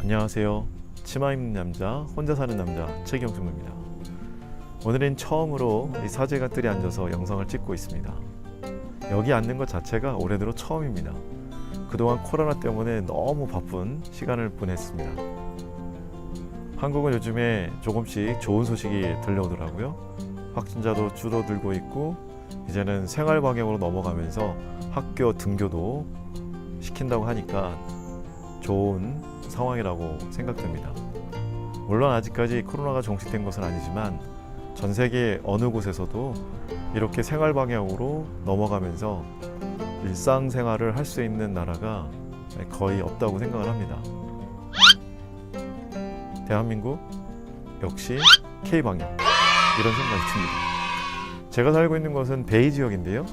안녕하세요. 치마 입는 남자, 혼자 사는 남자 최경승입니다. 오늘은 처음으로 이 사제가 뜰에 앉아서 영상을 찍고 있습니다. 여기 앉는 것 자체가 올해 들어 처음입니다. 그동안 코로나 때문에 너무 바쁜 시간을 보냈습니다. 한국은 요즘에 조금씩 좋은 소식이 들려오더라고요. 확진자도 줄어들고 있고 이제는 생활 방역으로 넘어가면서 학교 등교도 시킨다고 하니까 좋은 상황이라고 생각됩니다. 물론 아직까지 코로나가 종식된 것은 아니지만 전 세계 어느 곳에서도 이렇게 생활 방향으로 넘어가면서 일상생활을 할 수 있는 나라가 거의 없다고 생각을 합니다. 대한민국 역시 K방향 이런 생각이 듭니다. 제가 살고 있는 곳은 베이 지역인데요.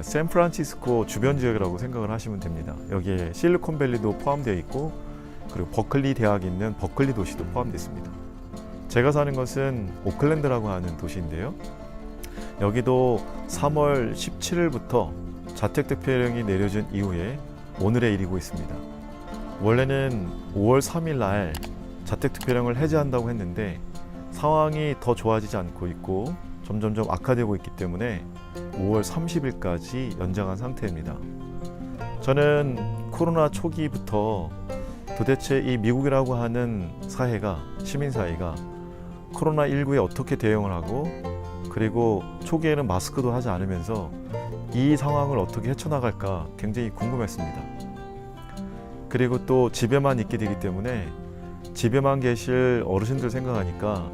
샌프란시스코 주변 지역이라고 생각을 하시면 됩니다. 여기에 실리콘밸리도 포함되어 있고 그리고 버클리 대학이 있는 버클리 도시도 포함되어 있습니다. 제가 사는 것은 오클랜드라고 하는 도시인데요. 여기도 3월 17일부터 자택투표령이 내려진 이후에 오늘의 일이고 있습니다. 원래는 5월 3일 날 자택투표령을 해제한다고 했는데 상황이 더 좋아지지 않고 있고 점점점 악화되고 있기 때문에 5월 30일까지 연장한 상태입니다. 저는 코로나 초기부터 도대체 이 미국이라고 하는 사회가, 시민사회가 코로나19에 어떻게 대응을 하고 그리고 초기에는 마스크도 하지 않으면서 이 상황을 어떻게 헤쳐나갈까 굉장히 궁금했습니다. 그리고 또 집에만 있게 되기 때문에 집에만 계실 어르신들 생각하니까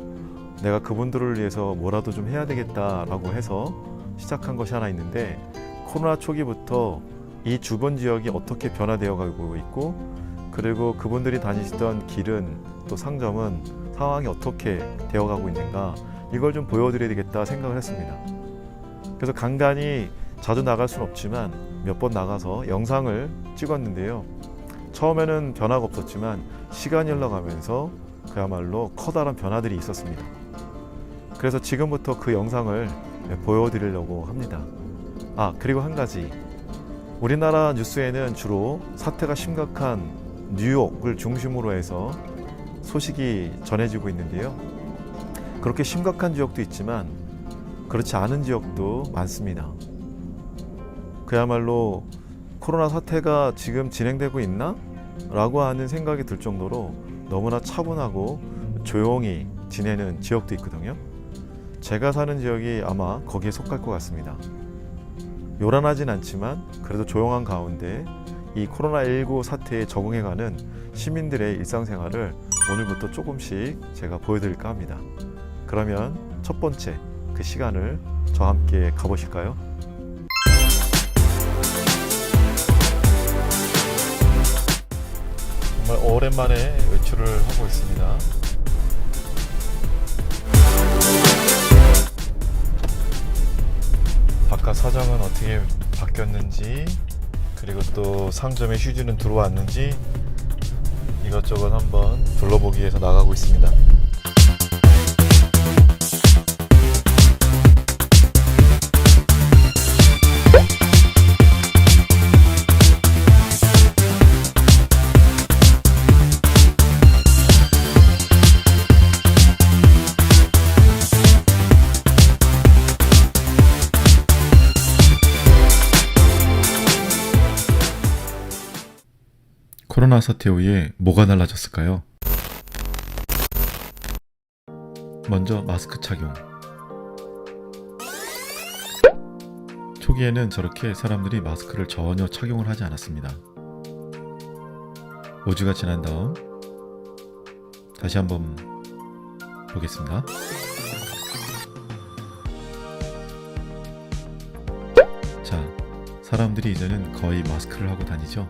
내가 그분들을 위해서 뭐라도 좀 해야 되겠다라고 해서 시작한 것이 하나 있는데 코로나 초기부터 이 주변 지역이 어떻게 변화되어 가고 있고 그리고 그분들이 다니시던 길은 또 상점은 상황이 어떻게 되어가고 있는가 이걸 좀 보여드려야 되겠다 생각을 했습니다. 그래서 간간히 자주 나갈 수는 없지만 몇 번 나가서 영상을 찍었는데요. 처음에는 변화가 없었지만 시간이 흘러가면서 그야말로 커다란 변화들이 있었습니다. 그래서 지금부터 그 영상을 보여드리려고 합니다. 그리고 한 가지, 우리나라 뉴스에는 주로 사태가 심각한 뉴욕을 중심으로 해서 소식이 전해지고 있는데요. 그렇게 심각한 지역도 있지만 그렇지 않은 지역도 많습니다. 그야말로 코로나 사태가 지금 진행되고 있나? 라고 하는 생각이 들 정도로 너무나 차분하고 조용히 지내는 지역도 있거든요. 제가 사는 지역이 아마 거기에 속할 것 같습니다. 요란하진 않지만 그래도 조용한 가운데 이 코로나19 사태에 적응해가는 시민들의 일상생활을 오늘부터 조금씩 제가 보여드릴까 합니다. 그러면 첫 번째 그 시간을 저와 함께 가보실까요? 정말 오랜만에 외출을 하고 있습니다. 바깥 사정은 어떻게 바뀌었는지 그리고 또 상점에 휴지는 들어왔는지 이것저것 한번 둘러보기 위해서 나가고 있습니다. 코로나 사태 후에 뭐가 달라졌을까요? 먼저 마스크 착용. 초기에는 저렇게 사람들이 마스크를 전혀 착용을 하지 않았습니다. 5주가 지난 다음 다시 한번 보겠습니다. 자, 사람들이 이제는 거의 마스크를 하고 다니죠.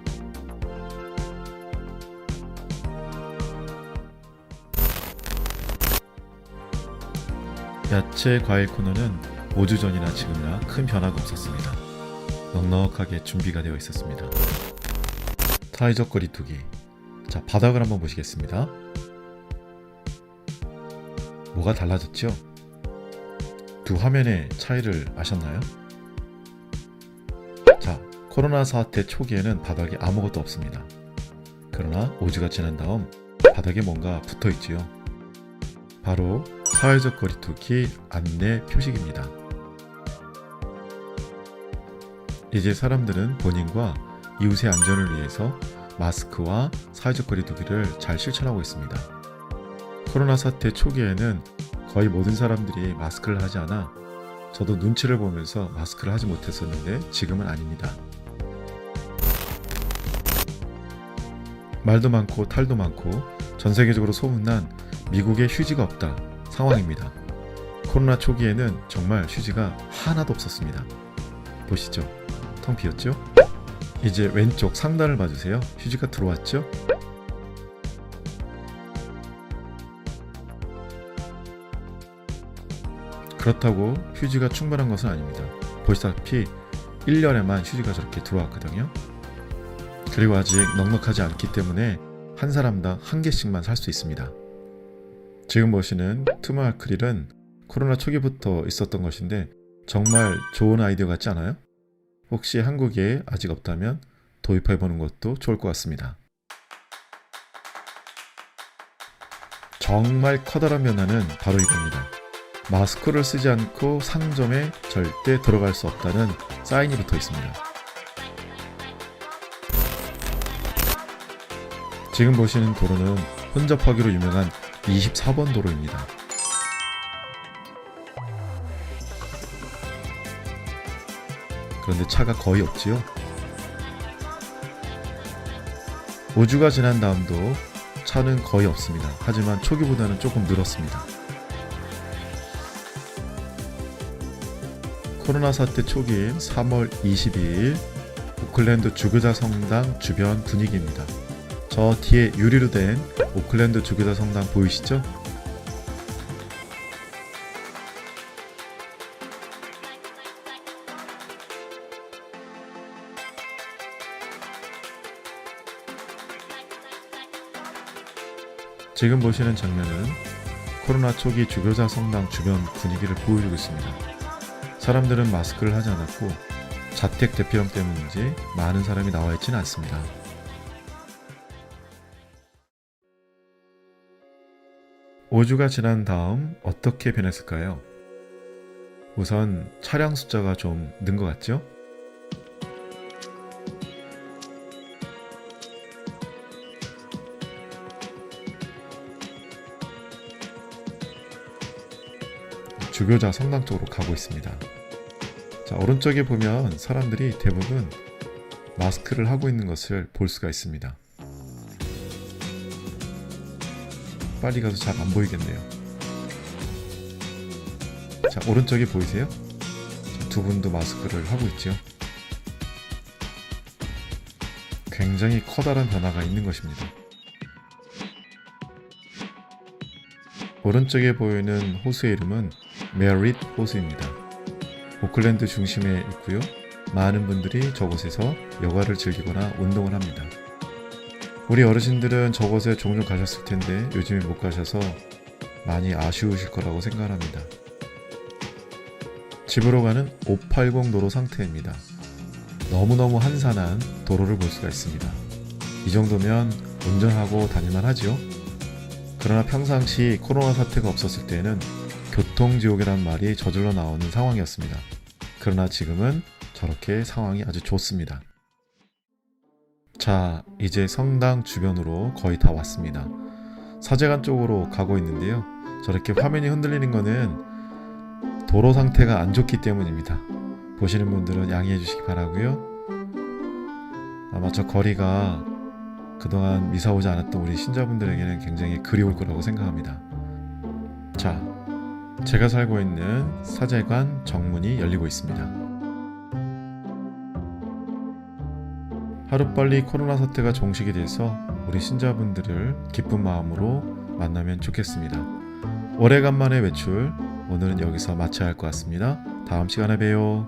야채 과일 코너는 5주 전이나 지금이나 큰 변화가 없었습니다. 넉넉하게 준비가 되어 있었습니다. 사회적 거리두기. 자, 바닥을 한번 보시겠습니다. 뭐가 달라졌죠? 두 화면의 차이를 아셨나요? 자, 코로나 사태 초기에는 바닥에 아무것도 없습니다. 그러나 5주가 지난 다음 바닥에 뭔가 붙어 있지요. 바로 사회적 거리두기 안내 표식입니다. 이제 사람들은 본인과 이웃의 안전을 위해서 마스크와 사회적 거리두기를 잘 실천하고 있습니다. 코로나 사태 초기에는 거의 모든 사람들이 마스크를 하지 않아 저도 눈치를 보면서 마스크를 하지 못했었는데 지금은 아닙니다. 말도 많고 탈도 많고 전 세계적으로 소문난 미국에 휴지가 없다 상황입니다. 코로나 초기에는 정말 휴지가 하나도 없었습니다. 보시죠. 텅 비었죠? 이제 왼쪽 상단을 봐주세요. 휴지가 들어왔죠? 그렇다고 휴지가 충분한 것은 아닙니다. 보시다시피 1년에만 휴지가 저렇게 들어왔거든요. 그리고 아직 넉넉하지 않기 때문에 한 사람당 한 개씩만 살 수 있습니다. 지금 보시는 투명 아크릴은 코로나 초기부터 있었던 것인데 정말 좋은 아이디어 같지 않아요? 혹시 한국에 아직 없다면 도입해보는 것도 좋을 것 같습니다. 정말 커다란 변화는 바로 이겁니다. 마스크를 쓰지 않고 상점에 절대 들어갈 수 없다는 사인이 붙어 있습니다. 지금 보시는 도로는 혼잡하기로 유명한 24번 도로입니다. 그런데 차가 거의 없지요? 5주가 지난 다음도 차는 거의 없습니다. 하지만 초기보다는 조금 늘었습니다. 코로나 사태 초기인 3월 22일 오클랜드 주교자 성당 주변 분위기입니다. 저 뒤에 유리로 된 오클랜드 주교자 성당 보이시죠? 지금 보시는 장면은 코로나 초기 주교자 성당 주변 분위기를 보여주고 있습니다. 사람들은 마스크를 하지 않았고 자택 대피령 때문인지 많은 사람이 나와 있지는 않습니다. (5주가) 지난 다음 어떻게 변했을까요? 우선 차량 숫자가 좀 는 것 같죠? 주교자 성당 쪽으로 가고 있습니다. 자, 오른쪽에 보면 사람들이 대부분 마스크를 하고 있는 것을 볼 수가 있습니다. 빨리 가서 잘 안 보이겠네요. 자, 오른쪽에 보이세요? 자, 두 분도 마스크를 하고 있죠. 굉장히 커다란 변화가 있는 것입니다. 오른쪽에 보이는 호수의 이름은 메릿 호수입니다. 오클랜드 중심에 있고요. 많은 분들이 저곳에서 여가를 즐기거나 운동을 합니다. 우리 어르신들은 저곳에 종종 가셨을 텐데 요즘에 못 가셔서 많이 아쉬우실 거라고 생각합니다. 집으로 가는 580 도로 상태입니다. 너무너무 한산한 도로를 볼 수가 있습니다. 이 정도면 운전하고 다닐만 하죠. 그러나 평상시 코로나 사태가 없었을 때는 교통지옥이란 말이 저절로 나오는 상황이었습니다. 그러나 지금은 저렇게 상황이 아주 좋습니다. 자, 이제 성당 주변으로 거의 다 왔습니다. 사제관 쪽으로 가고 있는데요. 저렇게 화면이 흔들리는 거는 도로 상태가 안 좋기 때문입니다. 보시는 분들은 양해해 주시기 바라고요. 아마 저 거리가 그동안 미사 오지 않았던 우리 신자분들에게는 굉장히 그리울 거라고 생각합니다. 자, 제가 살고 있는 사제관 정문이 열리고 있습니다. 하루빨리 코로나 사태가 종식이 돼서 우리 신자분들을 기쁜 마음으로 만나면 좋겠습니다. 오래간만의 외출, 오늘은 여기서 마쳐야 할 것 같습니다. 다음 시간에 봬요.